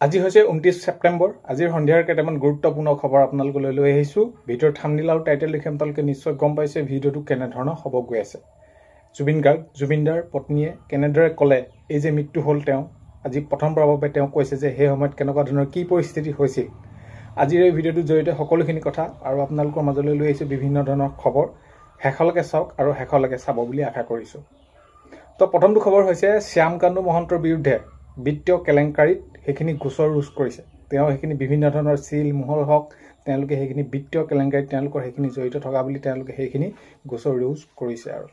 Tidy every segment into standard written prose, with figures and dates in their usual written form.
আজি হৈছে 29 ছেপ্টেম্বৰ। আজিৰ সন্ধিয়াৰ কেইটামান গুৰুত্বপূৰ্ণ খবৰ আপোনালোকলৈ লৈ আহিছোঁ। ভিডিঅ'ৰ থাম্বনেইল আৰু টাইটেল দেখি আপোনালোকে নিশ্চয় গম পাইছে ভিডিঅ'টো কেনেধৰণৰ হ'ব গৈ আছে। জুবিনদাৰ পত্নীয়ে কেনেদৰে ক'লে এই যে মৃত্যু হ'ল তেওঁ, আজি প্ৰথমবাৰৰ বাবে তেওঁ কৈছে যে সেই সময়ত কেনেকুৱা ধৰণৰ কি পৰিস্থিতি হৈছিল। আজিৰ এই ভিডিঅ'টোৰ জৰিয়তে সকলোখিনি কথা আৰু আপোনালোকৰ মাজলৈ লৈ আহিছোঁ বিভিন্ন ধৰণৰ খবৰ। শেষলৈকে চাওক আৰু শেষলৈকে চাব বুলি আশা কৰিছোঁ। তো প্ৰথমটো খবৰ হৈছে শ্যামকানু মহন্তৰ বিৰুদ্ধে বিত্তীয় কেলেংকাৰীত সেইখিনি গোচৰ ৰুজ কৰিছে। তেওঁ সেইখিনি বিভিন্ন ধৰণৰ চিল মোহৰ হওক, তেওঁলোকে সেইখিনি বিত্তীয় কেলেংকাৰীত তেওঁলোকৰ সেইখিনি জড়িত থকা বুলি তেওঁলোকে সেইখিনি গোচৰ ৰুজ কৰিছে। আৰু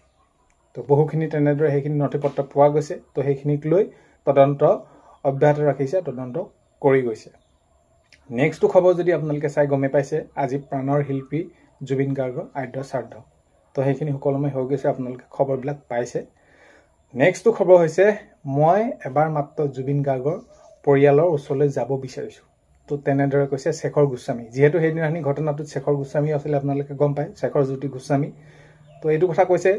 তো বহুখিনি তেনেদৰে সেইখিনি নথি পত্ৰ পোৱা গৈছে। তো সেইখিনিক লৈ তদন্ত অব্যাহত ৰাখিছে, তদন্ত কৰি গৈছে। নেক্সটটো খবৰ যদি আপোনালোকে চাই গমে পাইছে, আজি প্ৰাণৰ শিল্পী জুবিন গাৰ্গৰ আদ্য শ্ৰাদ্ধ। তো সেইখিনি সকলোমে হৈ গৈছে, আপোনালোকে খবৰবিলাক পাইছে। নেক্সটটো খবৰ হৈছে মই এবাৰ মাত্ৰ জুবিন গাৰ্গৰ পৰিয়ালৰ ওচৰলৈ যাব বিচাৰিছোঁ। তো তেনেদৰে কৈছে শেখৰ গোস্বামী। যিহেতু সেইদিনাখনি ঘটনাটোত শেখৰ গোস্বামী আছিলে, আপোনালোকে গম পায়, শেখৰ জ্যোতি গোস্বামী। তো এইটো কথা কৈছে,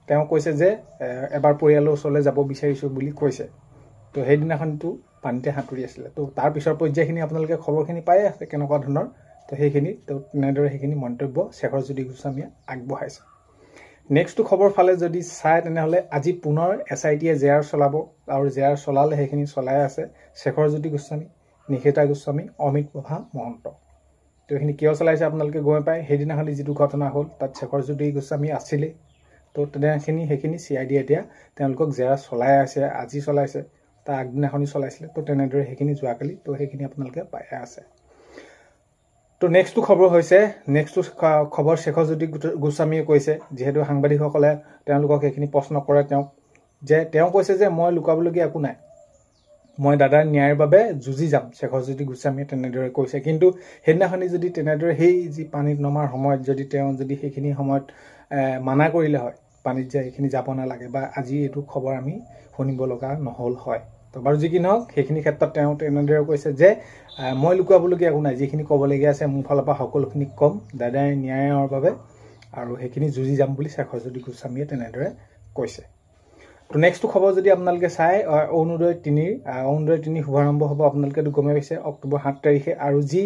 তেওঁ কৈছে যে এবাৰ পৰিয়ালৰ ওচৰলৈ যাব বিচাৰিছোঁ বুলি কৈছে। তো সেইদিনাখনটো পানীতে সাঁতুৰি আছিলে। তো তাৰ পিছৰ পৰ্যায়খিনি আপোনালোকে খবৰখিনি পায়ে আছে কেনেকুৱা ধৰণৰ। তো সেইখিনি তেনেদৰে সেইখিনি মন্তব্য শেখৰ জ্যোতি গোস্বামীয়ে আগবঢ়াইছে। নেক্সটটো খবৰ ফালে যদি চায় তেনেহ'লে আজি পুনৰ SITয়ে জেআৰ চলাব, আৰু জেআৰ চলালে সেইখিনি চলাই আছে শেখৰ জ্যোতি গোস্বামী, নিষেতা গোস্বামী, অমিত প্ৰভা মহন্ত। তো এইখিনি কিয় চলাইছে আপোনালোকে গম পায়। সেইদিনাখনি যিটো ঘটনা হ'ল তাত শেখৰ জ্যোতি গোস্বামী আছিলেই। তো সেইখিনি CID এতিয়া তেওঁলোকক জেআৰ চলাই আছে, আজি চলাইছে, তাৰ আগদিনাখনি চলাইছিলে। তো তেনেদৰে সেইখিনি যোৱাকালি, তো সেইখিনি আপোনালোকে পাই আছে। তো নেক্সটটো খবৰ হৈছে, নেক্সটটো খবৰ শেখৰ জ্যোতি গোস্বামীয়ে কৈছে, যিহেতু সাংবাদিকসকলে তেওঁলোকক সেইখিনি প্ৰশ্ন কৰে তেওঁ কৈছে যে মই লুকাবলগীয়া একো নাই, মই দাদাৰ ন্যায়ৰ বাবে যুঁজি যাম, শেখৰ জ্যোতি গোস্বামীয়ে তেনেদৰে কৈছে। কিন্তু সেইদিনাখনি যদি তেনেদৰে সেই যি পানীত নমাৰ সময়ত যদি তেওঁ সেইখিনি সময়ত মানা কৰিলে হয় পানীত যে সেইখিনি যাব নালাগে, বা আজি এইটো খবৰ আমি শুনিব লগা নহ'ল হয়। তো বাৰু যি কি নহওক, সেইখিনি ক্ষেত্ৰত তেওঁ তেনেদৰে কৈছে যে মই লুকুৱাবলগীয়া একো নাই, যিখিনি ক'বলগীয়া আছে মোৰ ফালৰ পৰা সকলোখিনি ক'ম দাদাৰ ন্যায়ৰ বাবে, আৰু সেইখিনি যুঁজি যাম বুলি শেখৰ জ্যোতি গোস্বামীয়ে তেনেদৰে কৈছে। তো নেক্সটটো খবৰ যদি আপোনালোকে চাই, অৰুণোদয় 3 শুভাৰম্ভ হ'ব, আপোনালোকেতো গমে পাইছে অক্টোবৰ 7 তাৰিখে। আৰু যি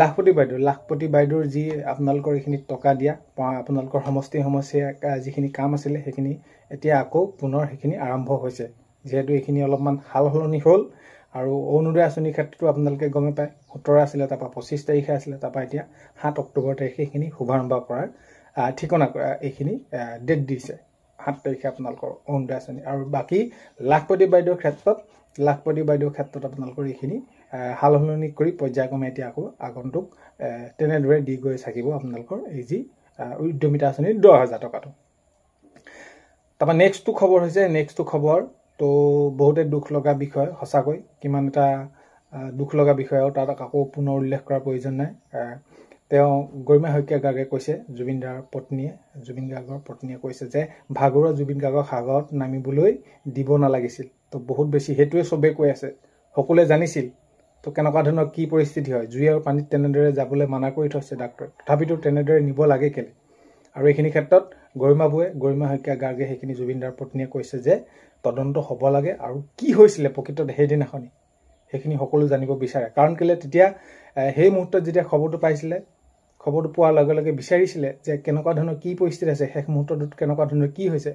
লাখপতি বাইদেউৰ যি আপোনালোকৰ এইখিনি টকা দিয়া, আপোনালোকৰ সমষ্টিয়ে যিখিনি কাম আছিলে সেইখিনি এতিয়া আকৌ পুনৰ সেইখিনি আৰম্ভ হৈছে। যিহেতু এইখিনি অলপমান সাল সলনি হ'ল, আৰু অৰুণোদয় আঁচনিৰ ক্ষেত্ৰতো আপোনালোকে গমে পায় 17 আছিলে, তাৰপৰা 25 তাৰিখে আছিলে, তাৰপৰা এতিয়া 7 অক্টোবৰ তাৰিখে এইখিনি শুভাৰম্ভ কৰাৰ ঠিকনা এইখিনি ডেট দিছে, 7 তাৰিখে আপোনালোকৰ অৰুণোদয় আঁচনি। আৰু বাকী লাখপতি বাইদেউৰ ক্ষেত্ৰত আপোনালোকৰ এইখিনি সাল সলনি কৰি পৰ্যায়ক্ৰমে এতিয়া আকৌ আগন্তুক তেনেদৰে দি গৈ থাকিব আপোনালোকৰ এই যি উদ্যমিতা আঁচনিৰ 10,000 টকাটো। তাৰপৰা নেক্সটটো খবৰ হৈছে, তো বহুতে দুখ লগা বিষয়, সঁচাকৈ কিমান এটা দুখ লগা বিষয়, আৰু তাত আকৌ পুনৰ উল্লেখ কৰাৰ প্ৰয়োজন নাই। তেওঁ গৰিমা শইকীয়া গাৰ্গে কৈছে, জুবিন গাৰ্গৰ পত্নীয়ে কৈছে যে ভাগৰুৱা জুবিন গাৰ্গক সাগৰত নামিবলৈ দিব নালাগিছিল। তো বহুত বেছি সেইটোৱে চবেই কৈ আছে, সকলোৱে জানিছিল তো কেনেকুৱা ধৰণৰ কি পৰিস্থিতি হয়। জুই আৰু পানীত তেনেদৰে যাবলৈ মানা কৰি থৈছে ডাক্তৰে, তথাপিতো তেনেদৰে নিব লাগে কেলে। আৰু এইখিনি ক্ষেত্ৰত গৰিমা শইকীয়া গাৰ্গে সেইখিনি জুবিনদাৰ পত্নীয়ে কৈছে যে তদন্ত হ'ব লাগে, আৰু কি হৈছিলে প্ৰকৃততে সেইদিনাখনি সেইখিনি সকলো জানিব বিচাৰে। কাৰণ কেলে তেতিয়া সেই মুহূৰ্তত যেতিয়া খবৰটো পাইছিলে, খবৰটো পোৱাৰ লগে লগে বিচাৰিছিলে যে কেনেকুৱা ধৰণৰ কি পৰিস্থিতি আছে, শেষ মুহূৰ্তটোত কেনেকুৱা ধৰণৰ কি হৈছে।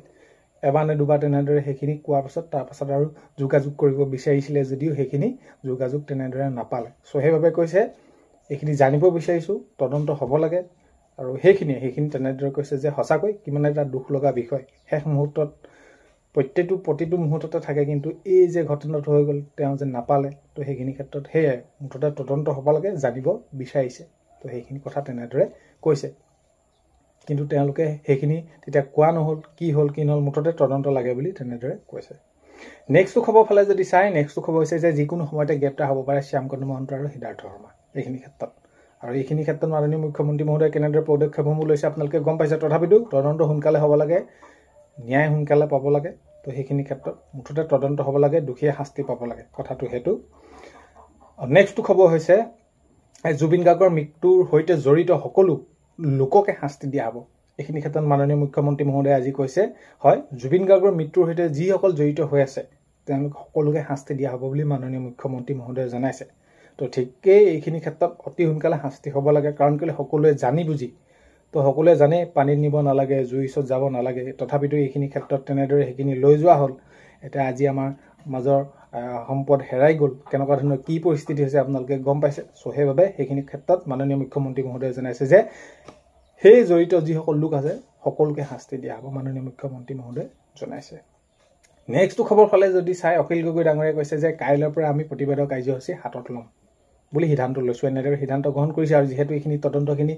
এবাৰ নে দুবাৰ তেনেদৰে সেইখিনি কোৱাৰ পাছত তাৰপাছত আৰু যোগাযোগ কৰিব বিচাৰিছিলে, যদিও সেইখিনি যোগাযোগ তেনেদৰে নাপালে। চ' সেইবাবে কৈছে এইখিনি জানিব বিচাৰিছোঁ, তদন্ত হ'ব লাগে। আৰু সেইখিনি তেনেদৰে কৈছে যে সঁচাকৈ কিমান এটা দুখ লগা বিষয়। শেষ মুহূৰ্তত প্ৰতিটো মুহূৰ্ততে থাকে, কিন্তু এই যে ঘটনাটো হৈ গ'ল তেওঁ যে নাপালে, তো সেইখিনি ক্ষেত্ৰত সেয়াই মুঠতে তদন্ত হ'ব লাগে, জানিব বিচাৰিছে। তো সেইখিনি কথা তেনেদৰে কৈছে, কিন্তু তেওঁলোকে সেইখিনি তেতিয়া কোৱা নহ'ল, কি হ'ল মুঠতে তদন্ত লাগে বুলি তেনেদৰে কৈছে। নেক্সটটো খবৰ ফালে যদি চাই, নেক্সটটো খবৰ হৈছে যে যিকোনো সময়তে গ্ৰেপ্তাৰ হ'ব পাৰে শ্যামকানু মহন্ত আৰু সিদ্ধাৰ্থ শৰ্মা এইখিনি ক্ষেত্ৰত। আৰু এইখিনি ক্ষেত্ৰত মাননীয় মুখ্যমন্ত্ৰী মহোদয়ে কেনেদৰে পদক্ষেপসমূহ লৈছে আপোনালোকে গম পাইছে। তথাপিতো তদন্ত সোনকালে হ'ব লাগে, ন্যায় সোনকালে পাব লাগে। তো সেইখিনি ক্ষেত্ৰত মুঠতে তদন্ত হ'ব লাগে, দোষীয়ে শাস্তি পাব লাগে, কথাটো সেইটো। নেক্সটটো খবৰ হৈছে জুবিন গাৰ্গৰ মৃত্যুৰ সৈতে জড়িত সকলো লোককে শাস্তি দিয়া হ'ব। এইখিনি ক্ষেত্ৰত মাননীয় মুখ্যমন্ত্ৰী মহোদয়ে আজি কৈছে, হয় জুবিন গাৰ্গৰ মৃত্যুৰ সৈতে যিসকল জড়িত হৈ আছে তেওঁলোক সকলোকে শাস্তি দিয়া হ'ব বুলি মাননীয় মুখ্যমন্ত্ৰী মহোদয়ে জনাইছে। তো ঠিকেই এইখিনি ক্ষেত্ৰত অতি সোনকালে শাস্তি হ'ব লাগে, কাৰণ কেলৈ সকলোৱে জানি বুজি, তো সকলোৱে জানে পানীত নিব নালাগে, জুইৰ ওচৰত যাব নালাগে, তথাপিতো এইখিনি ক্ষেত্ৰত তেনেদৰে সেইখিনি লৈ যোৱা হ'ল। এতিয়া আজি আমাৰ মাজৰ সম্পদ হেৰাই গ'ল, কেনেকুৱা ধৰণৰ কি পৰিস্থিতি হৈছে আপোনালোকে গম পাইছে। চ' সেইবাবে সেইখিনি ক্ষেত্ৰত মাননীয় মুখ্যমন্ত্ৰী মহোদয়ে জনাইছে যে সেই জড়িত যিসকল লোক আছে সকলোকে শাস্তি দিয়া হ'ব, মাননীয় মুখ্যমন্ত্ৰী মহোদয়ে জনাইছে। নেক্সটটো খবৰ ফালে যদি চাই, অখিল গগৈ ডাঙৰীয়াই কৈছে যে কাইলৈৰ পৰা আমি প্ৰতিবাদৰ কাৰ্যসূচী হাতত ল'ম বুলি সিদ্ধান্ত লৈছোঁ। এনেদৰে সিদ্ধান্ত গ্ৰহণ কৰিছে। আৰু যিহেতু এইখিনি তদন্তখিনি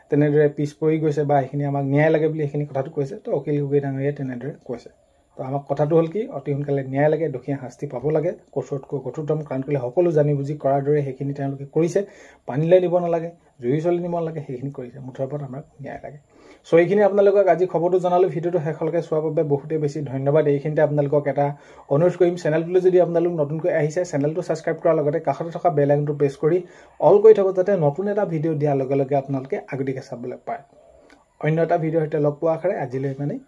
তেনেদৰে পিছ পৰি গৈছে বা এইখিনি আমাক ন্যায় লাগে বুলি এইখিনি কথাটো কৈছে, তো অখিল গগৈ ডাঙৰীয়াই তেনেদৰে কৈছে। তো আমাক কথাটো হ'ল কি, অতি সোনকালে ন্যায় লাগে, দোষীয়ে শাস্তি পাব লাগে, কঠোৰতকৈ কঠোৰতম, কাৰণ কেলৈ সকলো জানি বুজি কৰাৰ দৰে সেইখিনি তেওঁলোকে কৰিছে। পানীলৈ নিব নালাগে, জুই চলি নিব নালাগে, সেইখিনি কৰিছে। মুঠৰ ওপৰত আমাক ন্যায় লাগে। চ' এইখিনি আপোনালোকক আজি খবৰটো জনালোঁ। ভিডিঅ'টো শেষলৈকে চোৱাৰ বাবে বহুতেই বেছি ধন্যবাদ। এইখিনিতে আপোনালোকক এটা অনুৰোধ কৰিম, চেনেলটোলৈ যদি আপোনালোক নতুনকৈ আহিছে, চেনেলটো ছাবস্ক্ৰাইব কৰাৰ লগতে কাষতে থকা বেল আইকনটো প্ৰেছ কৰি অল কৰি থ'ব, যাতে নতুন এটা ভিডিঅ' দিয়াৰ লগে লগে আপোনালোকে আগতীয়াকৈ চাবলৈ পায়। অন্য এটা ভিডিঅ'ৰ সৈতে লগ পোৱাৰ আশাৰে আজিলৈ ইমানেই।